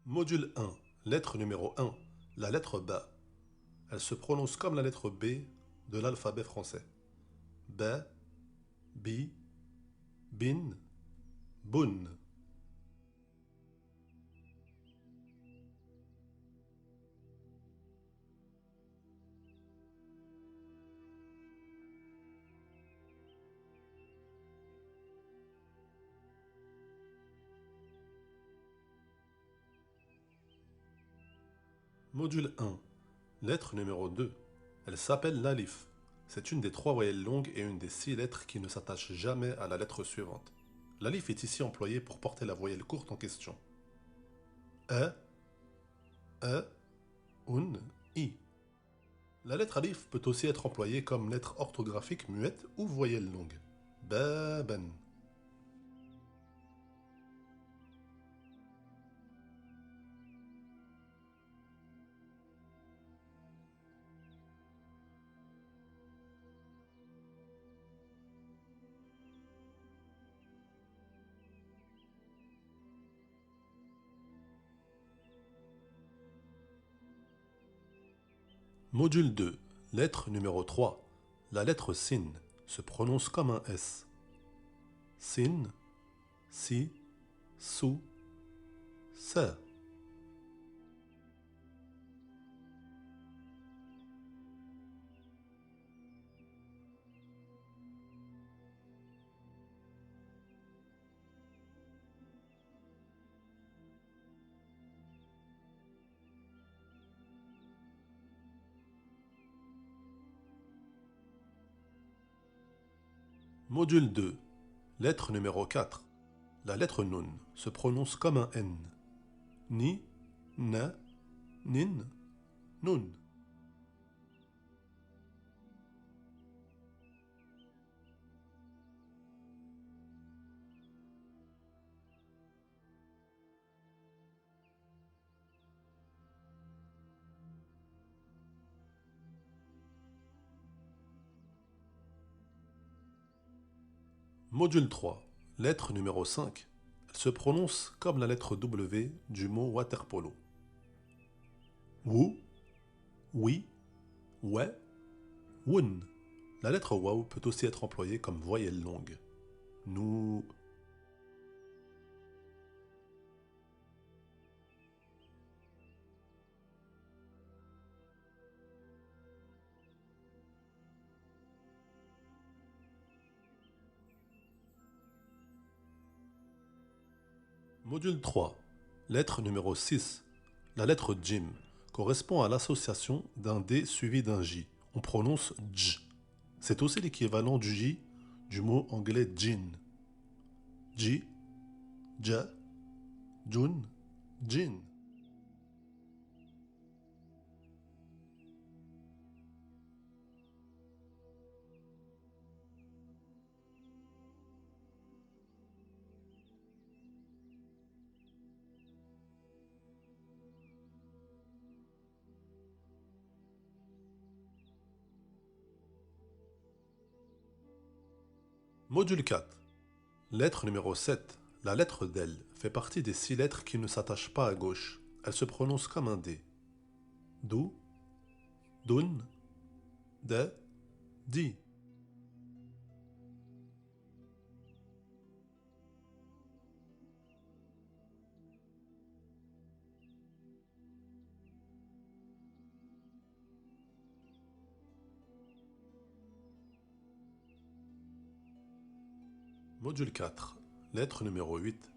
Module 1, lettre numéro 1, la lettre B. Elle se prononce comme la lettre B de l'alphabet français. B, Bi, Bin, Bun. Module 1, lettre numéro 2. Elle s'appelle l'alif. C'est une des 3 voyelles longues et une des 6 lettres qui ne s'attachent jamais à la lettre suivante. L'alif est ici employé pour porter la voyelle courte en question. E, E, Un, I. La lettre alif peut aussi être employée comme lettre orthographique muette ou voyelle longue. Baban. Module 2, lettre numéro 3. La lettre Sin se prononce comme un S. Sin, Si, Su, Se. Module 2, lettre numéro 4. La lettre Nun se prononce comme un N. Ni, Na, Nin, Nun. Module 3, lettre numéro 5. Elle se prononce comme la lettre W du mot waterpolo. Wu, Oui, Ouais, Wun. La lettre Waw peut aussi être employée comme voyelle longue. Nous. Module 3, lettre numéro 6. La lettre Jim correspond à l'association d'un D suivi d'un J. On prononce J. C'est aussi l'équivalent du J du mot anglais Jin. J, Ja, Jun, Jin. Module 4. Lettre numéro 7. La lettre Del fait partie des 6 lettres qui ne s'attachent pas à gauche. Elle se prononce comme un D. Du, Dun, De, Di. Module 4. Lettre numéro 8.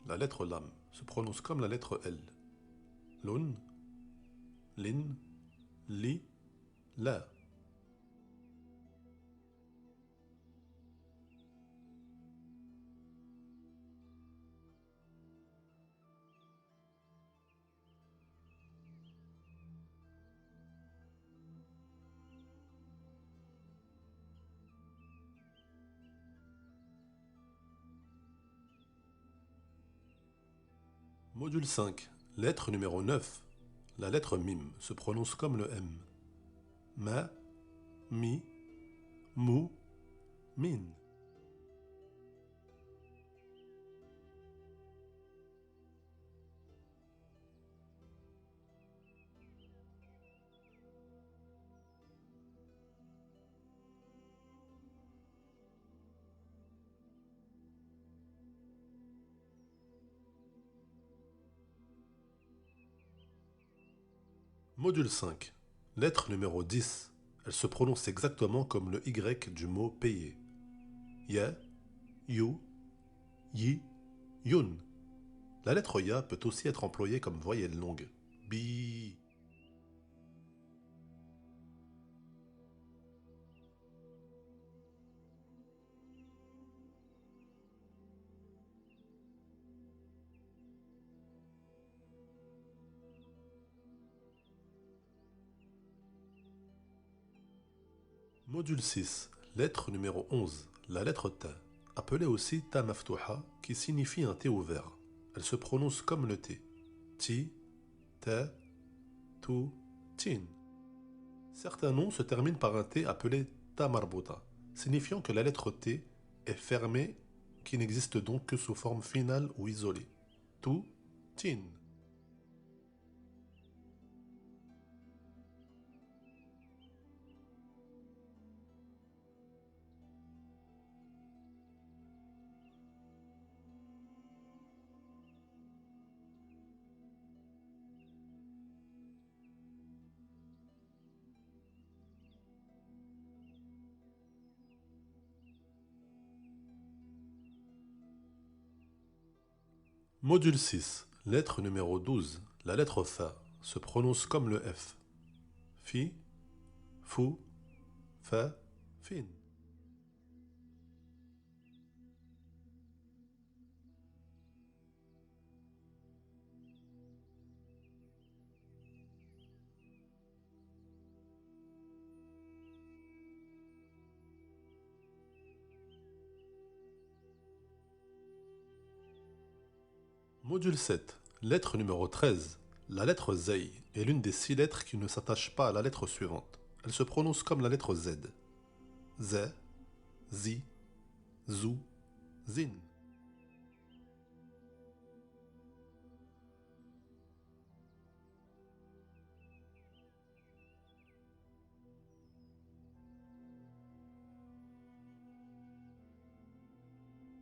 La lettre Lam se prononce comme la lettre L. Lun, Lin, Li, La. Module 5. Lettre numéro 9. La lettre Mim se prononce comme le M. Ma, Mi, Mu, Min. Module 5. Lettre numéro 10. Elle se prononce exactement comme le Y du mot payer. Ya, you, yi, yun. La lettre Ya peut aussi être employée comme voyelle longue. Bi. Module 6. Lettre numéro 11. La lettre Ta, appelée aussi Ta maftouha, qui signifie un T ouvert. Elle se prononce comme le T. Ti, Ta, Tu, Tin. Certains noms se terminent par un T appelé Ta marbouta, signifiant que la lettre T est fermée, qui n'existe donc que sous forme finale ou isolée. Tu, Tin. Module 6. Lettre numéro 12. La lettre Fa se prononce comme le F. Fi, Fou, Fa, Fin. Module 7. Lettre numéro 13. La lettre Zay est l'une des 6 lettres qui ne s'attachent pas à la lettre suivante. Elle se prononce comme la lettre Z. Z, Zi, Zou, Zin.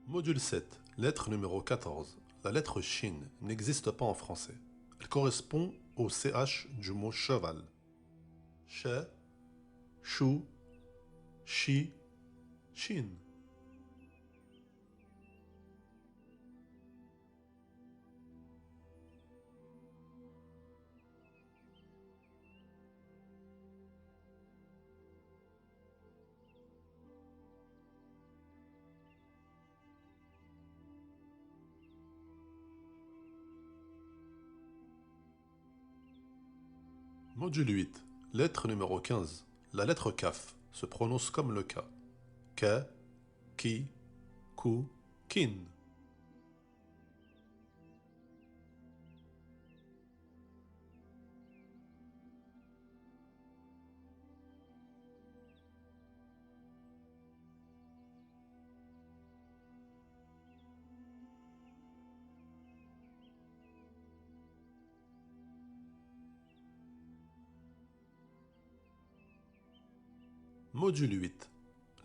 Module 7. Lettre numéro 14. La lettre Shin n'existe pas en français. Elle correspond au CH du mot cheval. Che, Chou, Chi, Shin. Module 8. Lettre numéro 15. La lettre Kaf se prononce comme le K. Ka, Ki, Ku, Kin. Module 8.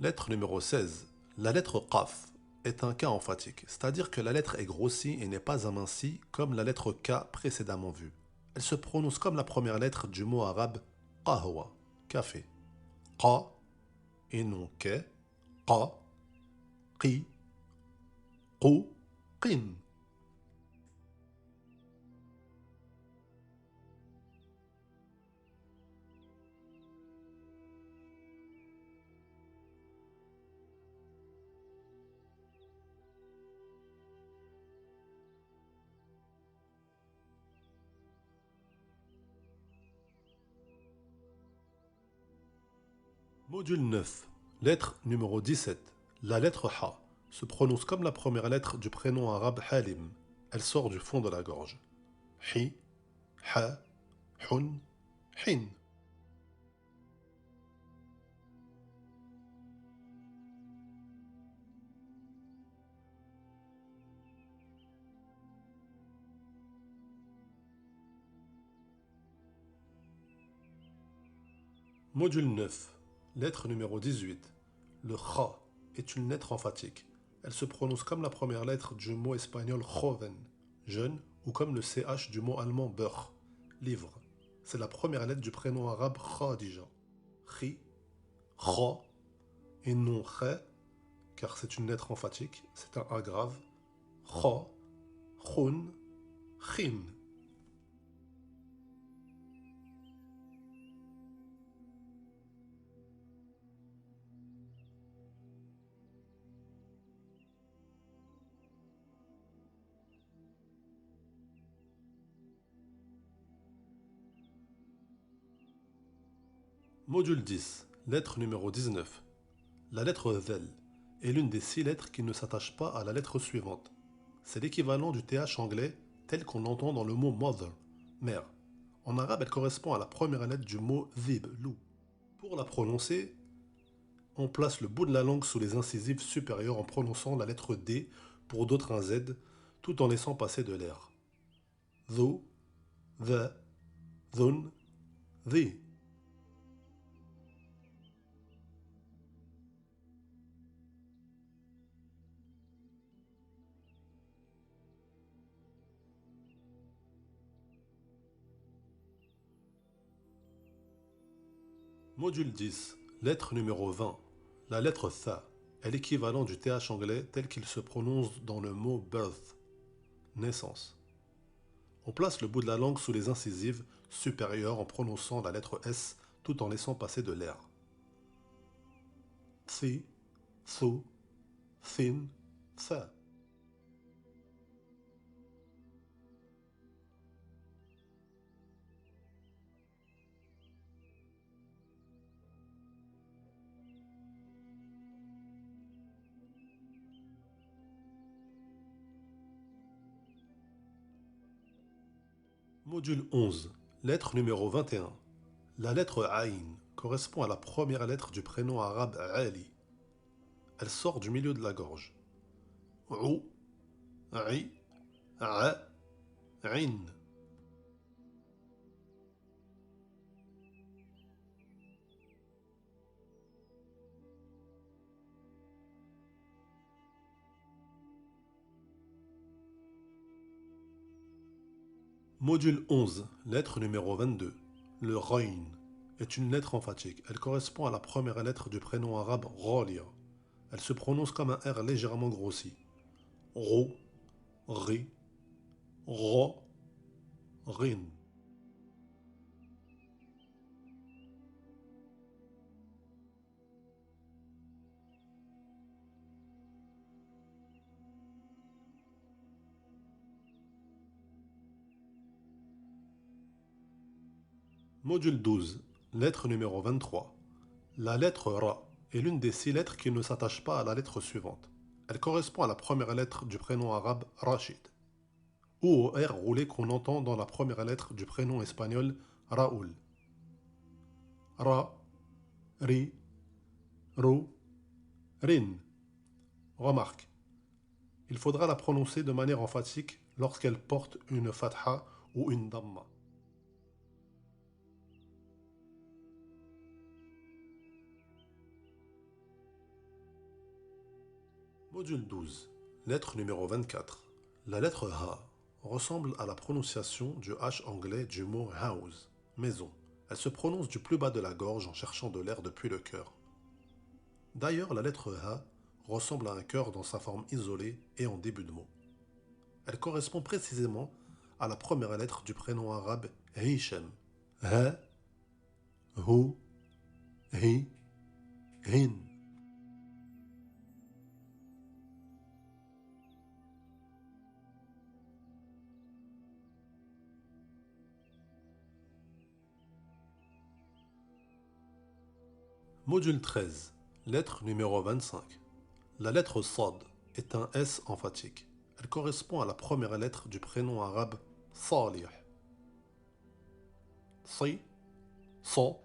Lettre numéro 16. La lettre Qaf est un K emphatique, c'est-à-dire que la lettre est grossie et n'est pas amincie comme la lettre K précédemment vue. Elle se prononce comme la première lettre du mot arabe qahwa, café. Qa et non ke, qa, qi, qu, qin. Module 9. Lettre numéro 17. La lettre Ha se prononce comme la première lettre du prénom arabe Halim. Elle sort du fond de la gorge. Hi, Ha, Hun, Hin. Module 9. Lettre numéro 18. Le Kha est une lettre emphatique. Elle se prononce comme la première lettre du mot espagnol joven, jeune, ou comme le CH du mot allemand Beur, livre. C'est la première lettre du prénom arabe Khadija. Khi, Kha, et non Khe, car c'est une lettre emphatique, c'est un A grave. Kha, Khun, Khin. Module 10, lettre numéro 19. La lettre Zel est l'une des 6 lettres qui ne s'attachent pas à la lettre suivante. C'est l'équivalent du TH anglais tel qu'on l'entend dans le mot mother, mère. En arabe, elle correspond à la première lettre du mot zib, loup. Pour la prononcer, on place le bout de la langue sous les incisives supérieures en prononçant la lettre D, pour d'autres un Z, tout en laissant passer de l'air. Dhu, the, dhun, the. Module 10, lettre numéro 20. La lettre Tha est l'équivalent du TH anglais tel qu'il se prononce dans le mot birth, naissance. On place le bout de la langue sous les incisives supérieures en prononçant la lettre S tout en laissant passer de l'air. Thi, Thu, Thin, Tha. Module 11, lettre numéro 21. La lettre Aïn correspond à la première lettre du prénom arabe Ali. Elle sort du milieu de la gorge. Ou, Aï, A, Ain. Module 11, lettre numéro 22. Le Rain est une lettre emphatique. Elle correspond à la première lettre du prénom arabe Ghalia. Elle se prononce comme un R légèrement grossi. Ro, Ri, Ro, Rin. Module 12, lettre numéro 23. La lettre Ra est l'une des 6 lettres qui ne s'attachent pas à la lettre suivante. Elle correspond à la première lettre du prénom arabe Rachid, ou au R roulé qu'on entend dans la première lettre du prénom espagnol Raoul. Ra, Ri, Ru, Rin. Remarque, il faudra la prononcer de manière emphatique lorsqu'elle porte une fatha ou une damma. Module 12, lettre numéro 24. La lettre Ha ressemble à la prononciation du H anglais du mot house, maison. Elle se prononce du plus bas de la gorge en cherchant de l'air depuis le cœur. D'ailleurs, la lettre Ha ressemble à un cœur dans sa forme isolée et en début de mot. Elle correspond précisément à la première lettre du prénom arabe Hichem. Ha, Hu, Hi, Hin. Module 13, lettre numéro 25. La lettre Sad est un S emphatique. Elle correspond à la première lettre du prénom arabe Salih. Si, So,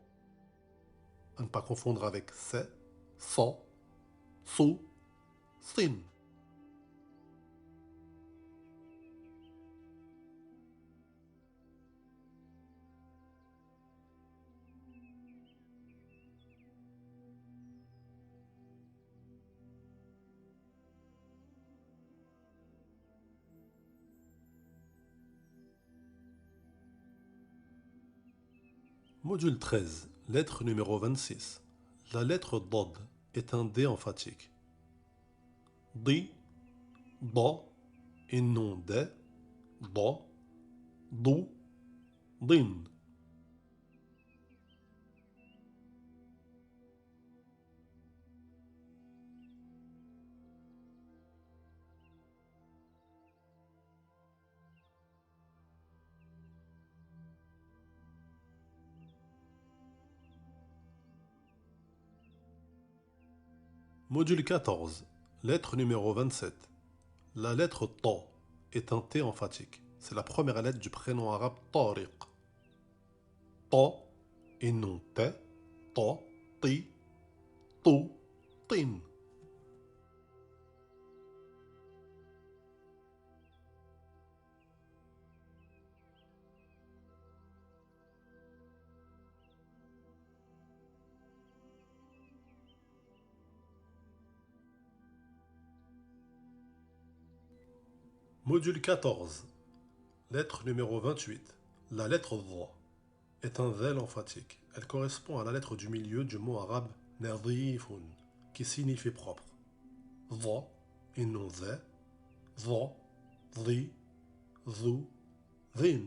à ne pas confondre avec Se, So, Su, Sin. Module 13, lettre numéro 26. La lettre Dod est un D emphatique. Di, Da et non de, Da, Do, Din. Module 14, lettre numéro 27. La lettre Ta est un T emphatique. C'est la première lettre du prénom arabe Tariq. Ta et non Te, Ta, Ti, Tu, Tin. Module 14, lettre numéro 28. La lettre Dha est un Dhal emphatique. Elle correspond à la lettre du milieu du mot arabe nadhifun, qui signifie propre. Dha et non Dha, Dha, Dhi, Dhu, Dhin.